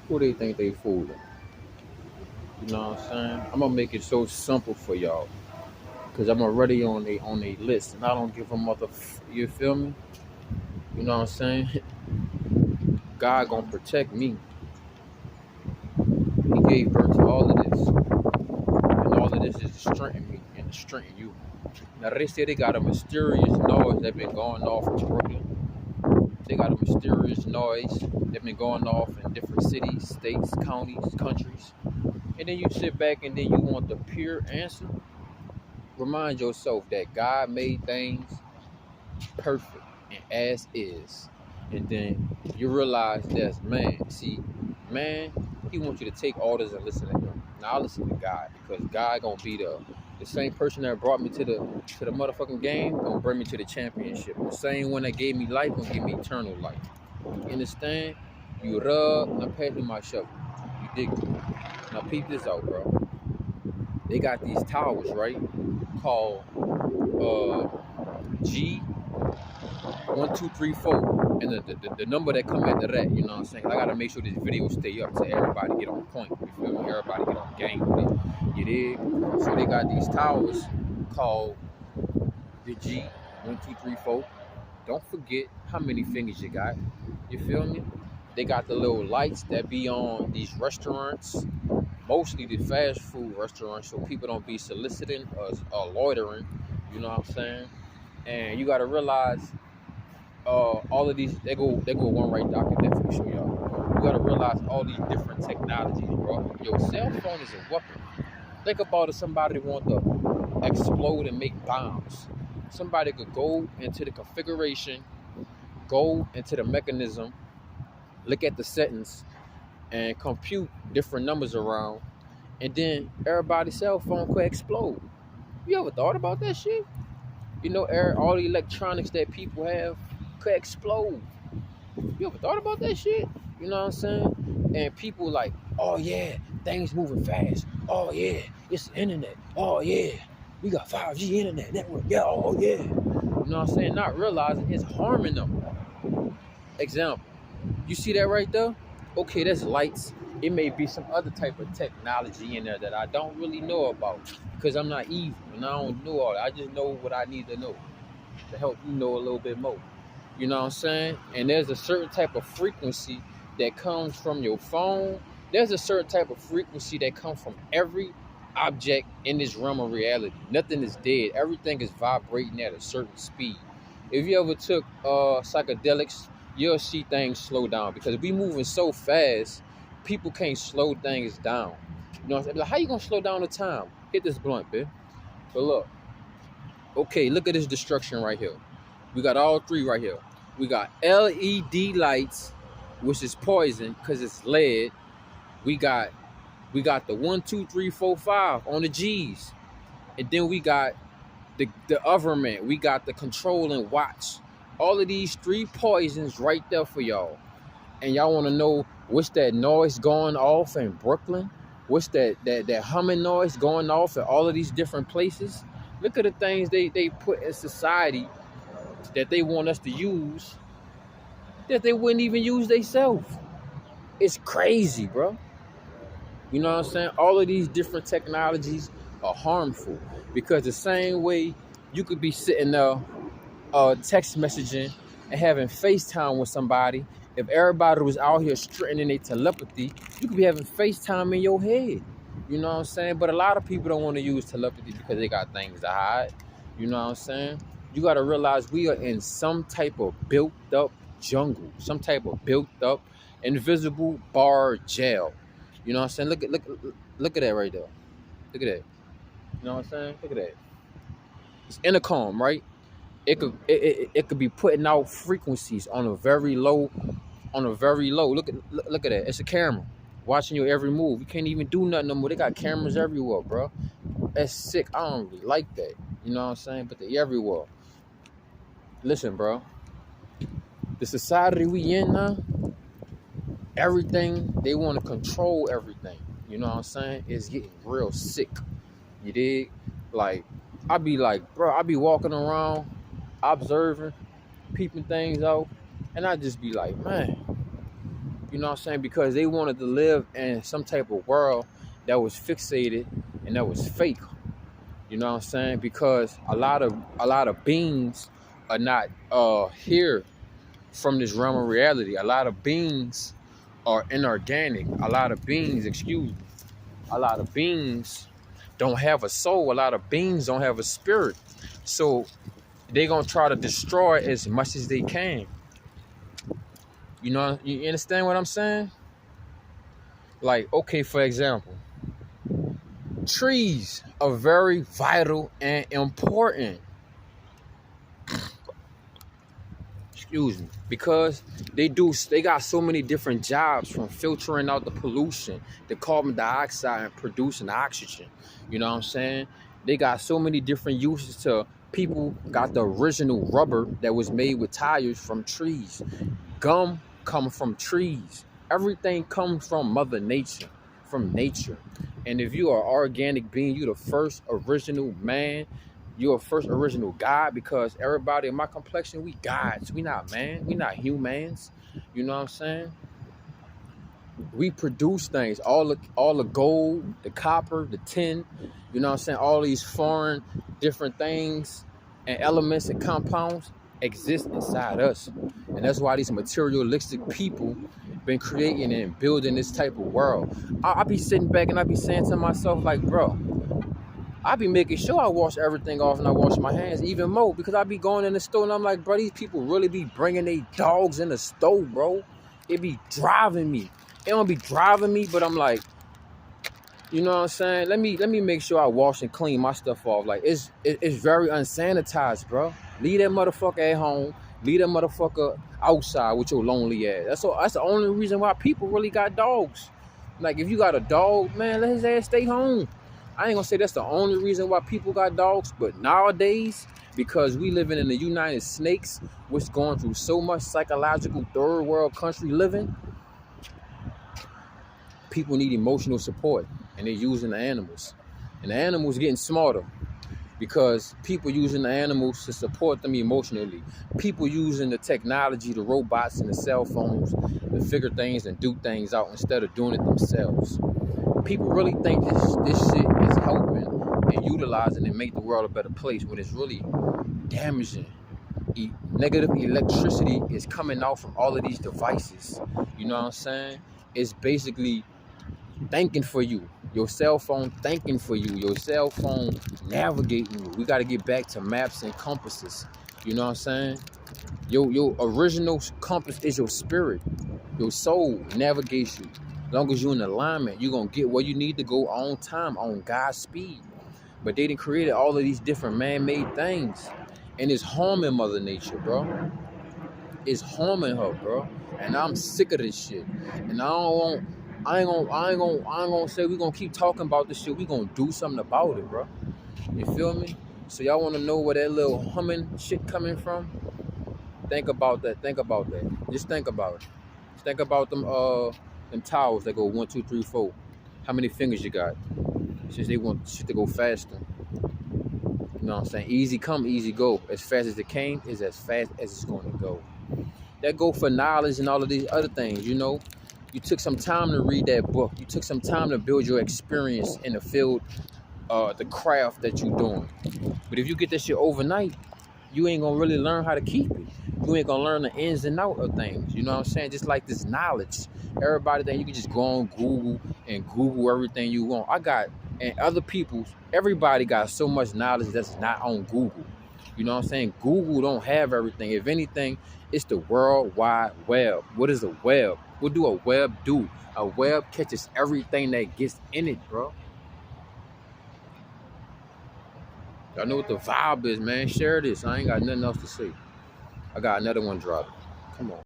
Who they think they fooling? You know what I'm saying? I'm gonna make it so simple for y'all, cause I'm already on a list, and I don't give a mother. You feel me? You know what I'm saying? God gonna protect me. He gave birth to all of this, and all of this is to strengthen me and to strengthen you. Now they say they got a mysterious noise that been going off in Brooklyn. They got a mysterious noise that been going off in different cities, states, counties, countries. And then you sit back and then you want the pure answer. Remind yourself that God made things perfect and as is. And then you realize that's man. See, man, he wants you to take orders and listen to him. Now I listen to God because God gonna be the same person that brought me to the motherfucking game gonna bring me to the championship. The same one that gave me life gonna give me eternal life. You understand? You rub, now pass me my shovel. You dig it? Now peep this out, bro. They got these towers, right? Called G1234, and the number that come after that, you know what I'm saying? I gotta make sure this video stay up so everybody get on point. You feel me? Everybody get on game with it. You dig? So they got these towers called the G1234. Don't forget how many fingers you got. You feel me? They got the little lights that be on these restaurants, mostly the fast food restaurants, so people don't be soliciting or loitering. You know what I'm saying? And you gotta realize, all of these they go one right there. I can definitely show y'all. You gotta realize all these different technologies, bro. Your cell phone is a weapon. Think about if somebody want to explode and make bombs. Somebody could go into the configuration, go into the mechanism, look at the settings, and compute different numbers around, and then everybody's cell phone could explode. You ever thought about that shit? You know, all the electronics that people have could explode. You ever thought about that shit? You know what I'm saying? And people like, oh yeah, things moving fast. Oh yeah, it's the internet. Oh yeah, we got 5G internet network. Yeah, oh yeah. You know what I'm saying? Not realizing it's harming them. Example, you see that right there? Okay, that's lights. It may be some other type of technology in there that I don't really know about because I'm not evil and I don't know all that. I just know what I need to know to help you know a little bit more. You know what I'm saying? And there's a certain type of frequency that comes from your phone. There's a certain type of frequency that comes from every object in this realm of reality. Nothing is dead. Everything is vibrating at a certain speed. If you ever took psychedelics, you'll see things slow down because we moving so fast, people can't slow things down. You know what I'm saying? Like, how you gonna slow down the time? Hit this blunt, bitch. But look, okay, look at this destruction right here. We got all three right here. We got LED lights, which is poison because it's lead. We got the 1, 2, 3, 4, 5 on the G's, and then we got the government. We got the control and watch. All of these three poisons right there for y'all. And y'all want to know what's that noise going off in Brooklyn? What's that humming noise going off at all of these different places? Look at the things they put in society that they want us to use that they wouldn't even use themselves. It's crazy, bro. You know what I'm saying? All of these different technologies are harmful because the same way you could be sitting there text messaging and having FaceTime with somebody, if everybody was out here straightening their telepathy, you could be having FaceTime in your head. You know what I'm saying? But a lot of people don't want to use telepathy because they got things to hide. You know what I'm saying? You got to realize we are in some type of built up jungle, some type of built up invisible bar jail. You know what I'm saying? Look at that right there. Look at that. You know what I'm saying? Look at that. It's intercom, right? It could be putting out frequencies on a very low. Look at that. It's a camera watching your every move. You can't even do nothing no more. They got cameras everywhere, bro. That's sick. I don't really like that. You know what I'm saying? But they everywhere. Listen, bro. The society we in now, everything, they want to control everything. You know what I'm saying? It's getting real sick. You dig? Like, I be walking around, observing, peeping things out, and I just be like, man, You know what I'm saying? Because they wanted to live in some type of world that was fixated and that was fake. You know what I'm saying? Because a lot of beings are not here from this realm of reality. A lot of beings are inorganic. A lot of beings, excuse me, a lot of beings don't have a soul. A lot of beings don't have a spirit. So they're gonna try to destroy as much as they can. You know, you understand what I'm saying? Like, okay, for example, trees are very vital and important. Excuse me, because they got so many different jobs, from filtering out the pollution, the carbon dioxide, and producing oxygen. You know what I'm saying? They got so many different uses. To people got the original rubber that was made with tires from trees. Gum come from trees. Everything comes from Mother Nature, from nature. And if you are an organic being, you're the first original man. You're a first original God, because everybody in my complexion, we gods. We not man. We not humans. You know what I'm saying? We produce things. All the gold, the copper, the tin. You know what I'm saying? All these foreign different things and elements and compounds exist inside us. And that's why these materialistic people been creating and building this type of world. I be sitting back and I be saying to myself, like, bro, I be making sure I wash everything off and I wash my hands even more, because I be going in the store and I'm like, bro, these people really be bringing their dogs in the store, bro. It be driving me. It don't be driving me, but I'm like, you know what I'm saying? Let me make sure I wash and clean my stuff off. Like, it's very unsanitized, bro. Leave that motherfucker at home. Leave that motherfucker outside with your lonely ass. That's the only reason why people really got dogs. Like, if you got a dog, man, let his ass stay home. I ain't gonna say that's the only reason why people got dogs, but nowadays, because we living in the United Snakes, which going through so much psychological third world country living, people need emotional support, and they're using the animals. And the animals getting smarter, because people using the animals to support them emotionally. People using the technology, the robots and the cell phones to figure things and do things out instead of doing it themselves. People really think this shit is helping and utilizing and make the world a better place, when it's really damaging. Negative electricity is coming out from all of these devices. You know what I'm saying? It's basically thinking for you. Your cell phone thinking for you. Your cell phone navigating you. We got to get back to maps and compasses. You know what I'm saying? Your original compass is your spirit. Your soul navigates you. As long as you're in alignment, you're going to get where you need to go on time, on God's speed. But they done created all of these different man-made things. And it's harming Mother Nature, bro. It's harming her, bro. And I'm sick of this shit. And I ain't gonna say we're gonna keep talking about this shit. We're gonna do something about it, bro. You feel me? So y'all wanna know where that little humming shit coming from? Think about that. Think about that. Just think about it. Think about them towels that go 1, 2, 3, 4. How many fingers you got? Since they want shit to go faster. You know what I'm saying? Easy come, easy go. As fast as it came is as fast as it's going to go. That go for knowledge and all of these other things, you know. You took some time to read that book. You took some time to build your experience in the field, the craft that you're doing. But if you get that shit overnight, you ain't gonna really learn how to keep it. You ain't gonna learn the ins and outs of things. You know what I'm saying? Just like this knowledge. Everybody think you can just go on Google and Google everything you want. And other people, everybody got so much knowledge that's not on Google. You know what I'm saying? Google don't have everything. If anything, it's the World Wide Web. What is a web? What do a web do? A web catches everything that gets in it, bro. Y'all know what the vibe is, man. Share this. I ain't got nothing else to say. I got another one dropping. Come on.